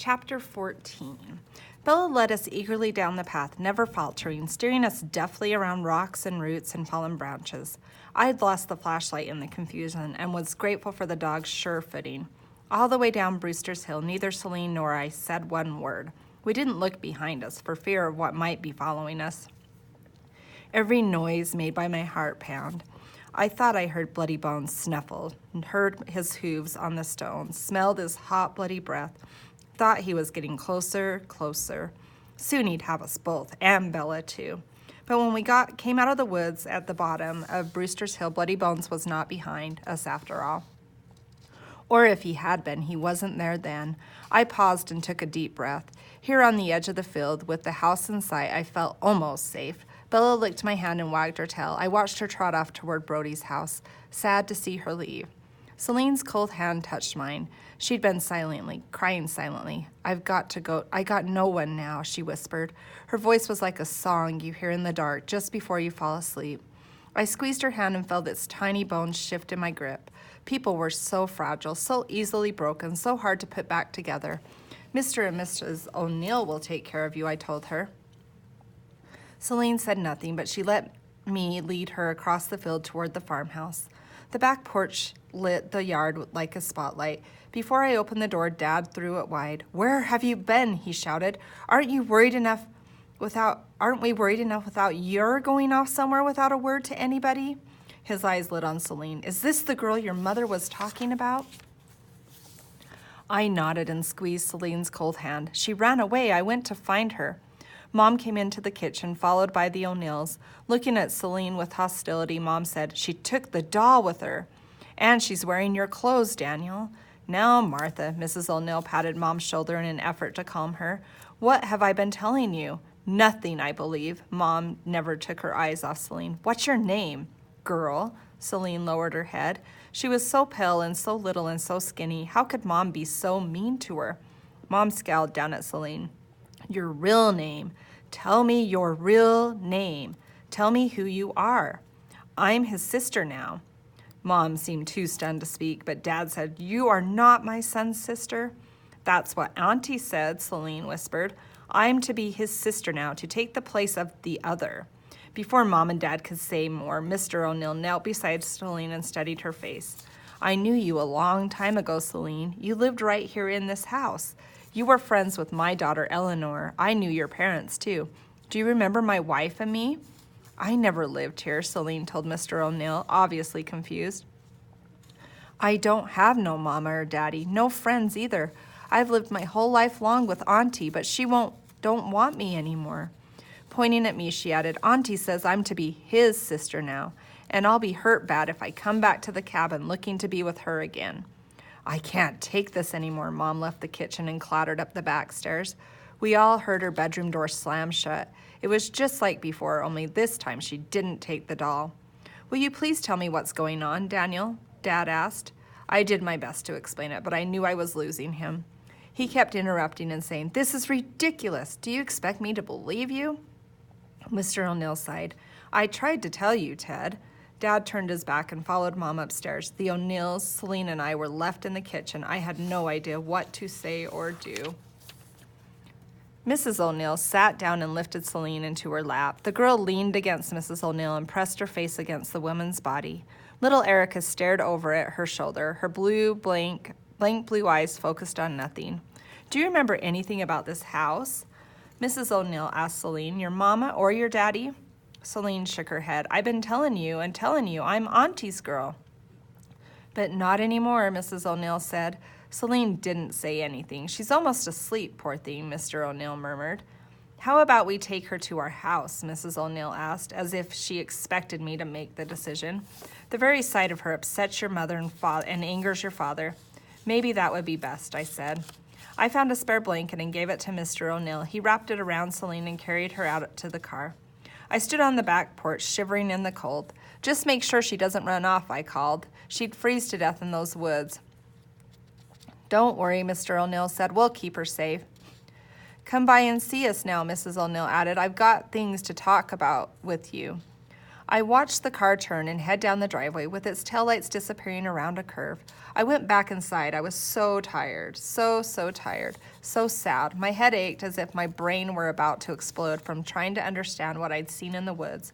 Chapter 14. Bella led us eagerly down the path, never faltering, steering us deftly around rocks and roots and fallen branches. I had lost the flashlight in the confusion and was grateful for the dog's sure footing. All the way down Brewster's Hill, neither Celine nor I said one word. We didn't look behind us for fear of what might be following us. Every noise made by my heart pound. I thought I heard Bloody Bones snuffle, and heard his hooves on the stones, smelled his hot, bloody breath, thought he was getting closer, closer. Soon he'd have us both, and Bella too. But when we came out of the woods at the bottom of Brewster's Hill, Bloody Bones was not behind us after all. Or if he had been, he wasn't there then. I paused and took a deep breath. Here on the edge of the field, with the house in sight, I felt almost safe. Bella licked my hand and wagged her tail. I watched her trot off toward Brody's house, sad to see her leave. Celine's cold hand touched mine. She'd been crying silently. I've got to go. I got no one now, she whispered. Her voice was like a song you hear in the dark just before you fall asleep. I squeezed her hand and felt its tiny bones shift in my grip. People were so fragile, so easily broken, so hard to put back together. Mr. and Mrs. O'Neill will take care of you, I told her. Celine said nothing, but she let me lead her across the field toward the farmhouse. The back porch lit the yard like a spotlight. Before I opened the door, Dad threw it wide. "Where have you been?" he shouted. Aren't we worried enough without your going off somewhere without a word to anybody?" His eyes lit on Celine. "Is this the girl your mother was talking about?" I nodded and squeezed Celine's cold hand. "She ran away. I went to find her." Mom came into the kitchen, followed by the O'Neills. Looking at Celine with hostility, Mom said, "She took the doll with her. And she's wearing your clothes, Daniel." "Now, Martha," Mrs. O'Neill patted Mom's shoulder in an effort to calm her. "What have I been telling you?" "Nothing, I believe." Mom never took her eyes off Celine. "What's your name?" "Girl." Celine lowered her head. She was so pale and so little and so skinny. How could Mom be so mean to her? Mom scowled down at Celine. "Your real name. Tell me your real name. Tell me who you are." "I'm his sister now." Mom seemed too stunned to speak, but Dad said, "You are not my son's sister." "That's what Auntie said," Celine whispered. "I'm to be his sister now, to take the place of the other." Before Mom and Dad could say more, Mr. O'Neill knelt beside Celine and studied her face. "I knew you a long time ago, Celine. You lived right here in this house. You were friends with my daughter, Eleanor. I knew your parents, too. Do you remember my wife and me?" "I never lived here," Celine told Mr. O'Neill, obviously confused. "I don't have no mama or daddy, no friends either. I've lived my whole life long with Auntie, but she don't want me anymore." Pointing at me, she added, "Auntie says I'm to be his sister now, and I'll be hurt bad if I come back to the cabin looking to be with her again." "I can't take this anymore." Mom left the kitchen and clattered up the back stairs. We all heard her bedroom door slam shut. It was just like before, only this time she didn't take the doll. "Will you please tell me what's going on, Daniel?" Dad asked. I did my best to explain it, but I knew I was losing him. He kept interrupting and saying, "This is ridiculous. Do you expect me to believe you?" Mr. O'Neill sighed. "I tried to tell you, Ted." Dad turned his back and followed Mom upstairs. The O'Neills, Celine, and I were left in the kitchen. I had no idea what to say or do. Mrs. O'Neill sat down and lifted Celine into her lap. The girl leaned against Mrs. O'Neill and pressed her face against the woman's body. Little Erica stared over at her shoulder, her blank blue eyes focused on nothing. "Do you remember anything about this house?" Mrs. O'Neill asked Celine. "Your mama or your daddy?" Celine shook her head. "I've been telling you, I'm Auntie's girl." "But not anymore," Mrs. O'Neill said. Celine didn't say anything. "She's almost asleep, poor thing," Mr. O'Neill murmured. "How about we take her to our house?" Mrs. O'Neill asked, as if she expected me to make the decision. "The very sight of her upsets your mother and angers your father." "Maybe that would be best," I said. I found a spare blanket and gave it to Mr. O'Neill. He wrapped it around Celine and carried her out to the car. I stood on the back porch, shivering in the cold. "Just make sure she doesn't run off," I called. "She'd freeze to death in those woods." "Don't worry," Mr. O'Neill said. "We'll keep her safe." "Come by and see us now," Mrs. O'Neill added. "I've got things to talk about with you." I watched the car turn and head down the driveway with its taillights disappearing around a curve. I went back inside. I was so tired, so tired, so sad. My head ached as if my brain were about to explode from trying to understand what I'd seen in the woods.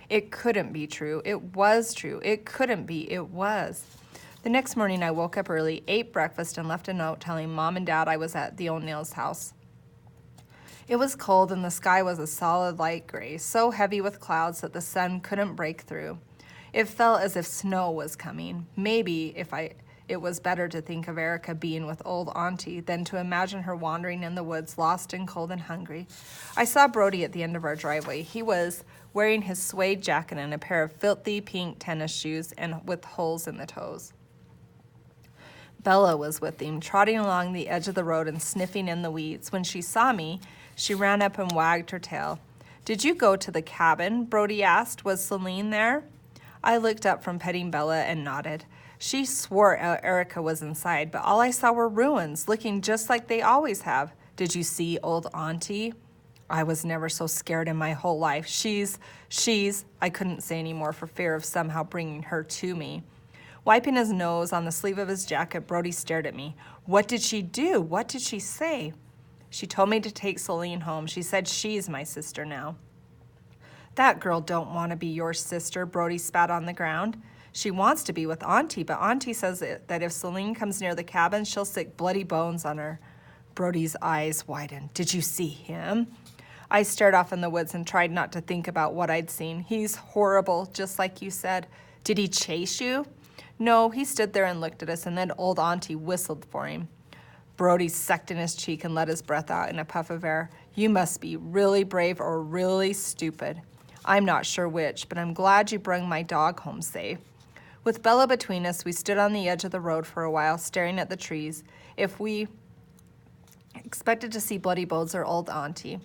It couldn't be true. It was true. It couldn't be. It was. The next morning, I woke up early, ate breakfast, and left a note telling Mom and Dad I was at the O'Neill's house. It was cold and the sky was a solid light gray, so heavy with clouds that the sun couldn't break through. It felt as if snow was coming. Maybe it was better to think of Erica being with old Auntie than to imagine her wandering in the woods, lost and cold and hungry. I saw Brody at the end of our driveway. He was wearing his suede jacket and a pair of filthy pink tennis shoes and with holes in the toes. Bella was with him, trotting along the edge of the road and sniffing in the weeds. When she saw me, she ran up and wagged her tail. "Did you go to the cabin?" Brody asked. "Was Celine there?" I looked up from petting Bella and nodded. She swore Erica was inside, but all I saw were ruins, looking just like they always have. "Did you see old Auntie?" I was never so scared in my whole life. She's, I couldn't say any more for fear of somehow bringing her to me. Wiping his nose on the sleeve of his jacket, Brody stared at me. "What did she do? What did she say?" "She told me to take Celine home. She said she's my sister now." "That girl don't want to be your sister," Brody spat on the ground. "She wants to be with Auntie, but Auntie says that if Celine comes near the cabin, she'll sick bloody bones on her." Brody's eyes widened. "Did you see him?" I stared off in the woods and tried not to think about what I'd seen. "He's horrible, just like you said." "Did he chase you?" "No, he stood there and looked at us, and then old Auntie whistled for him." Brody sucked in his cheek and let his breath out in a puff of air. "You must be really brave or really stupid. I'm not sure which, but I'm glad you brung my dog home safe." With Bella between us, we stood on the edge of the road for a while, staring at the trees. If we expected to see bloody bones or old Auntie.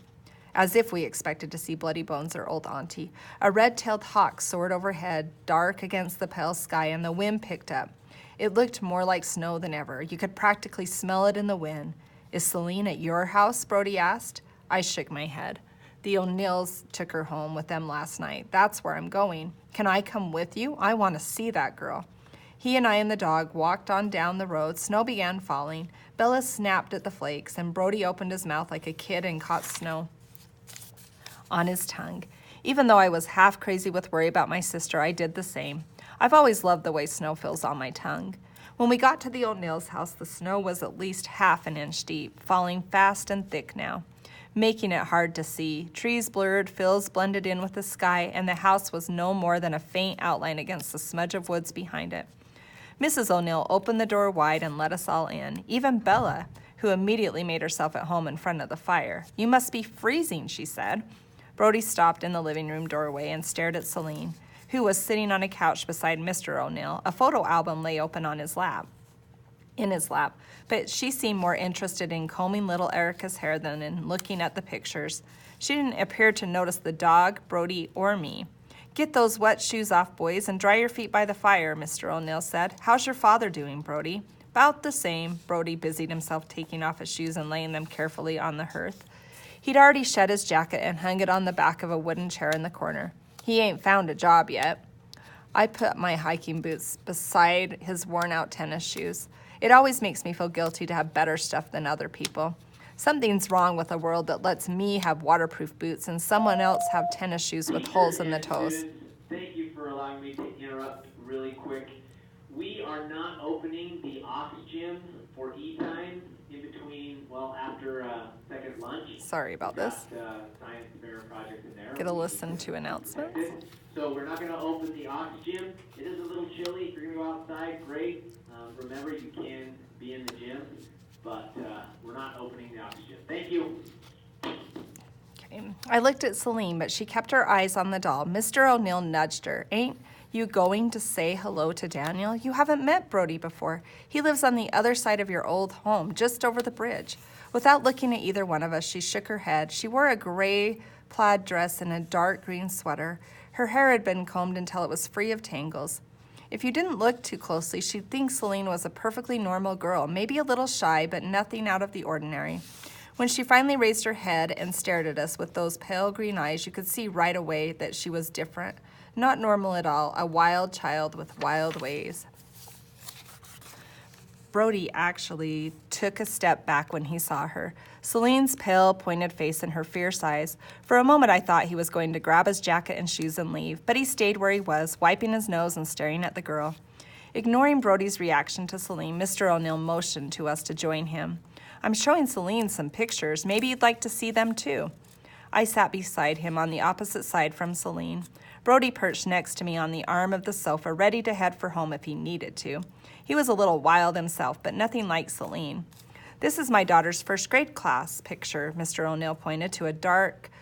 As if we expected to see bloody bones or old Auntie. A red-tailed hawk soared overhead, dark against the pale sky, and the wind picked up. It looked more like snow than ever. You could practically smell it in the wind. "Is Celine at your house?" Brody asked. I shook my head. "The O'Neills took her home with them last night. That's where I'm going. Can I come with you? I want to see that girl." He and I and the dog walked on down the road. Snow began falling. Bella snapped at the flakes, and Brody opened his mouth like a kid and caught snow on his tongue. Even though I was half crazy with worry about my sister, I did the same. I've always loved the way snow feels on my tongue. When we got to the O'Neill's house, the snow was at least half an inch deep, falling fast and thick now, making it hard to see. Trees blurred, fields blended in with the sky, and the house was no more than a faint outline against the smudge of woods behind it. Mrs. O'Neill opened the door wide and let us all in, even Bella, who immediately made herself at home in front of the fire. "You must be freezing," she said. Brody stopped in the living room doorway and stared at Celine, who was sitting on a couch beside Mr. O'Neill. A photo album lay open in his lap, but she seemed more interested in combing little Erica's hair than in looking at the pictures. She didn't appear to notice the dog, Brody, or me. "Get those wet shoes off, boys, and dry your feet by the fire," Mr. O'Neill said. "How's your father doing, Brody?" "About the same." Brody busied himself taking off his shoes and laying them carefully on the hearth. He'd already shed his jacket and hung it on the back of a wooden chair in the corner. "He ain't found a job yet." I put my hiking boots beside his worn-out tennis shoes. It always makes me feel guilty to have better stuff than other people. Something's wrong with a world that lets me have waterproof boots and someone else have tennis shoes with holes in the toes. Students, thank you for allowing me to interrupt really quick. We are not opening the Ox Gym for E-Time in between, after second lunch. Sorry about this. Science fair project in there. Get a listen to announcements. So we're not going to open the Ox Gym. It is a little chilly. If you're going to go outside, great. Remember, you can be in the gym, but we're not opening the Ox Gym. Thank you. Okay. I looked at Celine, but she kept her eyes on the doll. Mr. O'Neill nudged her. "Ain't you going to say hello to Daniel? You haven't met Brody before. He lives on the other side of your old home, just over the bridge." Without looking at either one of us, she shook her head. She wore a gray plaid dress and a dark green sweater. Her hair had been combed until it was free of tangles. If you didn't look too closely, she'd think Celine was a perfectly normal girl, maybe a little shy, but nothing out of the ordinary. When she finally raised her head and stared at us with those pale green eyes, you could see right away that she was different. Not normal at all, a wild child with wild ways. Brody actually took a step back when he saw her. Celine's pale, pointed face and her fierce eyes. For a moment I thought he was going to grab his jacket and shoes and leave, but he stayed where he was, wiping his nose and staring at the girl. Ignoring Brody's reaction to Celine, Mr. O'Neill motioned to us to join him. I'm showing Celine some pictures. Maybe you'd like to see them too. I sat beside him on the opposite side from Celine. Brody perched next to me on the arm of the sofa, ready to head for home if he needed to. He was a little wild himself, but nothing like Celine. This is my daughter's first grade class picture, Mr. O'Neill pointed to a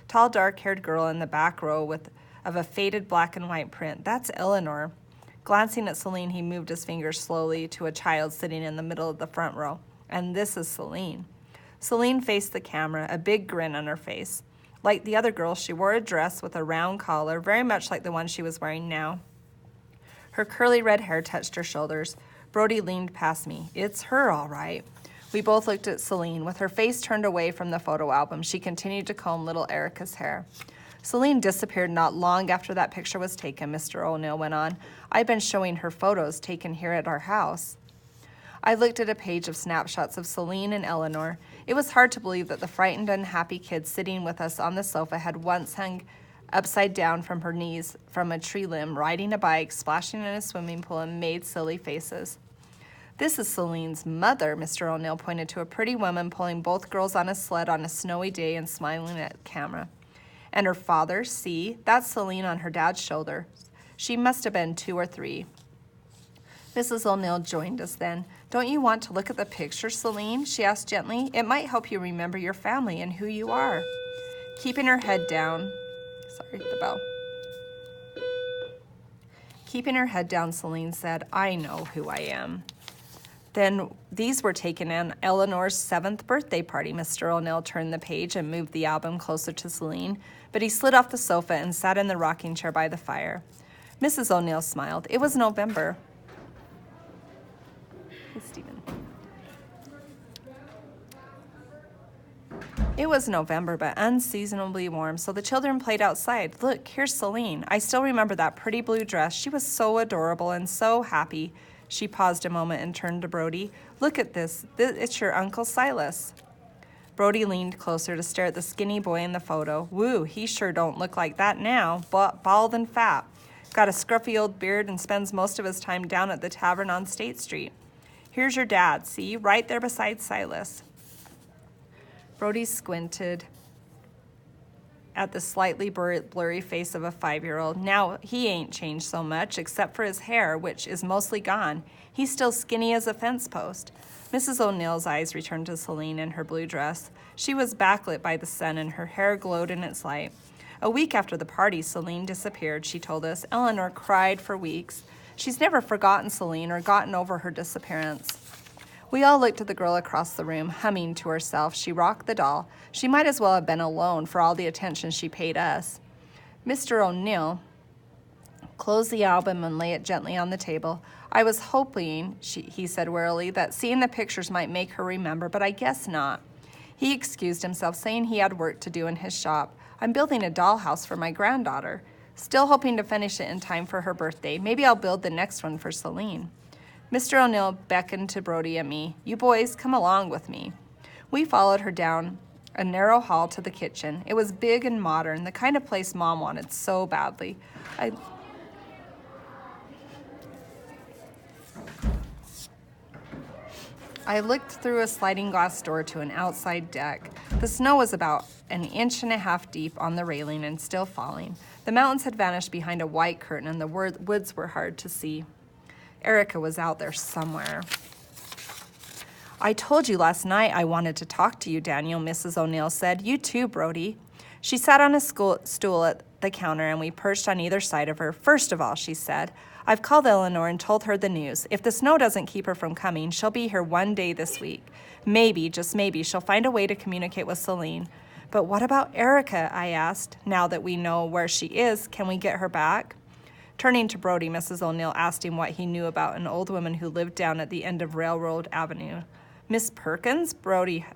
tall, dark-haired girl in the back row of a faded black and white print. That's Eleanor. Glancing at Celine, he moved his fingers slowly to a child sitting in the middle of the front row. And this is Celine. Celine faced the camera, a big grin on her face. Like the other girl, she wore a dress with a round collar, very much like the one she was wearing now. Her curly red hair touched her shoulders. Brody leaned past me. It's her, all right. We both looked at Celine. With her face turned away from the photo album, she continued to comb little Erica's hair. Celine disappeared not long after that picture was taken, Mr. O'Neill went on. I've been showing her photos taken here at our house. I looked at a page of snapshots of Celine and Eleanor. It was hard to believe that the frightened, unhappy kid sitting with us on the sofa had once hung upside down from her knees from a tree limb, riding a bike, splashing in a swimming pool, and made silly faces. This is Celine's mother, Mr. O'Neill pointed to a pretty woman pulling both girls on a sled on a snowy day and smiling at the camera. And her father, see, that's Celine on her dad's shoulder. She must have been 2 or 3. Mrs. O'Neill joined us then. Don't you want to look at the picture, Celine? She asked gently. It might help you remember your family and who you are. Keeping her head down, Keeping her head down, Celine said, I know who I am. Then these were taken in Eleanor's 7th birthday party. Mr. O'Neill turned the page and moved the album closer to Celine, but he slid off the sofa and sat in the rocking chair by the fire. Mrs. O'Neill smiled. It was November. Hey, Stephen. It was November, but unseasonably warm, so the children played outside. Look, here's Celine. I still remember that pretty blue dress. She was so adorable and so happy. She paused a moment and turned to Brody. Look at this. It's your Uncle Silas. Brody leaned closer to stare at the skinny boy in the photo. Woo, he sure don't look like that now. Bald and fat. Got a scruffy old beard and spends most of his time down at the tavern on State Street. Here's your dad, see? Right there beside Silas. Brody squinted at the slightly blurry face of a 5-year-old. Now, he ain't changed so much, except for his hair, which is mostly gone. He's still skinny as a fence post. Mrs. O'Neill's eyes returned to Celine in her blue dress. She was backlit by the sun, and her hair glowed in its light. A week after the party, Celine disappeared, she told us. Eleanor cried for weeks. She's never forgotten Celine or gotten over her disappearance. We all looked at the girl across the room, humming to herself. She rocked the doll. She might as well have been alone for all the attention she paid us. Mr. O'Neill closed the album and lay it gently on the table. I was hoping, he said wearily, that seeing the pictures might make her remember, but I guess not. He excused himself, saying he had work to do in his shop. I'm building a dollhouse for my granddaughter. Still hoping to finish it in time for her birthday. Maybe I'll build the next one for Celine. Mr. O'Neill beckoned to Brody and me. You boys, come along with me. We followed her down a narrow hall to the kitchen. It was big and modern, the kind of place Mom wanted so badly. I looked through a sliding glass door to an outside deck. The snow was about 1.5 inches deep on the railing and still falling. The mountains had vanished behind a white curtain, and the woods were hard to see. Erica was out there somewhere. I told you last night I wanted to talk to you, Daniel, Mrs. O'Neill said. You too, Brody. She sat on a stool at the counter, and we perched on either side of her. First of all, she said, I've called Eleanor and told her the news. If the snow doesn't keep her from coming, she'll be here one day this week. Maybe, just maybe, she'll find a way to communicate with Celine. But what about Erica, I asked. Now that we know where she is, can we get her back? Turning to Brody, Mrs. O'Neill asked him what he knew about an old woman who lived down at the end of Railroad Avenue. Miss Perkins? Brody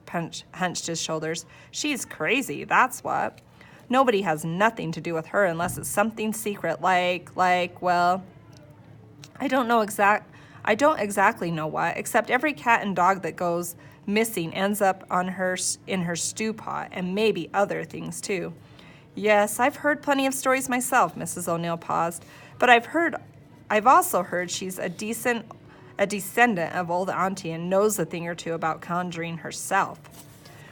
hunched his shoulders. She's crazy, that's what. Nobody has nothing to do with her unless it's something secret well, I don't exactly know what, except every cat and dog that goes missing ends up in her stew pot, and maybe other things too. Yes, I've heard plenty of stories myself, Mrs. O'Neill paused, but I've also heard she's a descendant of old auntie and knows a thing or two about conjuring herself.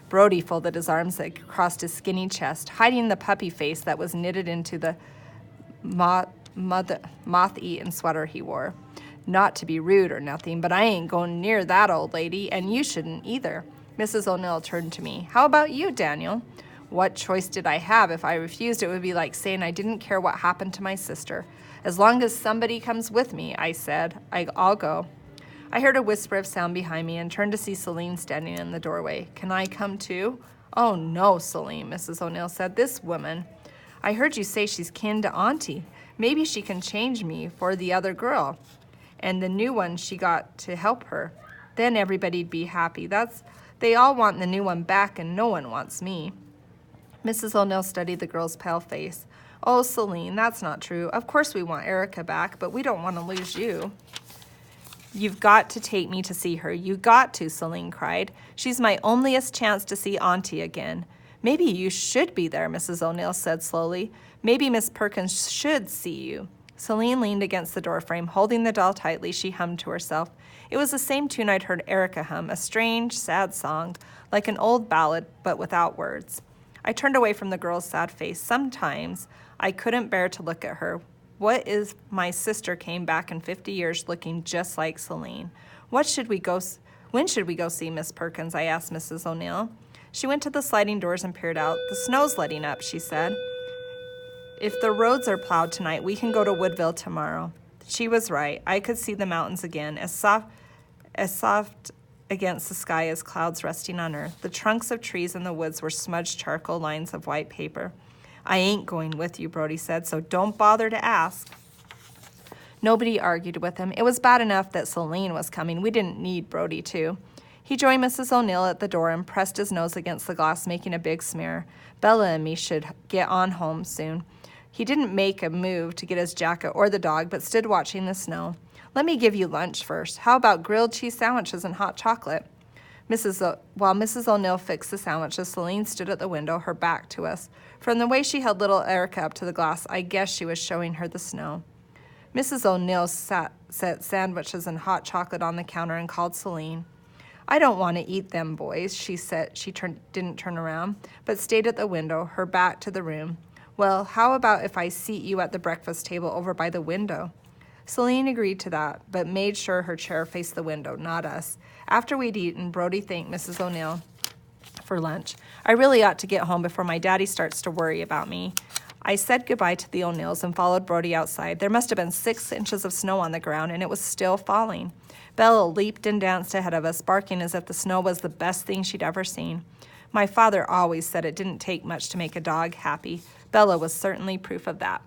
Brody folded his arms across his skinny chest, hiding the puppy face that was knitted into the moth-eaten sweater he wore. Not to be rude or nothing, but I ain't going near that old lady, and you shouldn't either. Mrs. O'Neill turned to me. How about you, Daniel? What choice did I have? If I refused, it would be like saying I didn't care what happened to my sister. As long as somebody comes with me, I said, I'll go. I heard a whisper of sound behind me and turned to see Celine standing in the doorway. Can I come too? Oh, no, Celine, Mrs. O'Neill said. This woman. I heard you say she's kin to Auntie. Maybe she can change me for the other girl and the new one she got to help her. Then everybody'd be happy. They all want the new one back and no one wants me. Mrs. O'Neill studied the girl's pale face. Oh, Celine, that's not true. Of course we want Erica back, but we don't want to lose you. You've got to take me to see her. You got to, Celine cried. She's my onlyest chance to see Auntie again. Maybe you should be there, Mrs. O'Neill said slowly. Maybe Miss Perkins should see you. Celine leaned against the doorframe, holding the doll tightly. She hummed to herself. It was the same tune I'd heard Erica hum, a strange, sad song, like an old ballad, but without words. I turned away from the girl's sad face. Sometimes I couldn't bear to look at her. What if my sister came back in 50 years looking just like Celine? When should we go see Miss Perkins? I asked Mrs. O'Neill. She went to the sliding doors and peered out. The snow's letting up, she said. If the roads are plowed tonight, we can go to Woodville tomorrow. She was right. I could see the mountains again, as soft against the sky as clouds resting on earth. The trunks of trees in the woods were smudged charcoal lines of white paper. I ain't going with you, Brody said, so don't bother to ask. Nobody argued with him. It was bad enough that Celine was coming. We didn't need Brody, too. He joined Mrs. O'Neill at the door and pressed his nose against the glass, making a big smear. Bella and me should get on home soon. He didn't make a move to get his jacket or the dog, but stood watching the snow. Let me give you lunch first. How about grilled cheese sandwiches and hot chocolate? While Mrs. O'Neill fixed the sandwiches, Celine stood at the window, her back to us. From the way she held little Erica up to the glass, I guess she was showing her the snow. Mrs. O'Neill set sandwiches and hot chocolate on the counter and called Celine. I don't want to eat them, boys, she said. She didn't turn around, but stayed at the window, her back to the room. Well, how about if I seat you at the breakfast table over by the window? Celine agreed to that, but made sure her chair faced the window, not us. After we'd eaten, Brody thanked Mrs. O'Neill for lunch. I really ought to get home before my daddy starts to worry about me. I said goodbye to the O'Neills and followed Brody outside. There must have been 6 inches of snow on the ground, and it was still falling. Bella leaped and danced ahead of us, barking as if the snow was the best thing she'd ever seen. My father always said it didn't take much to make a dog happy. Bella was certainly proof of that.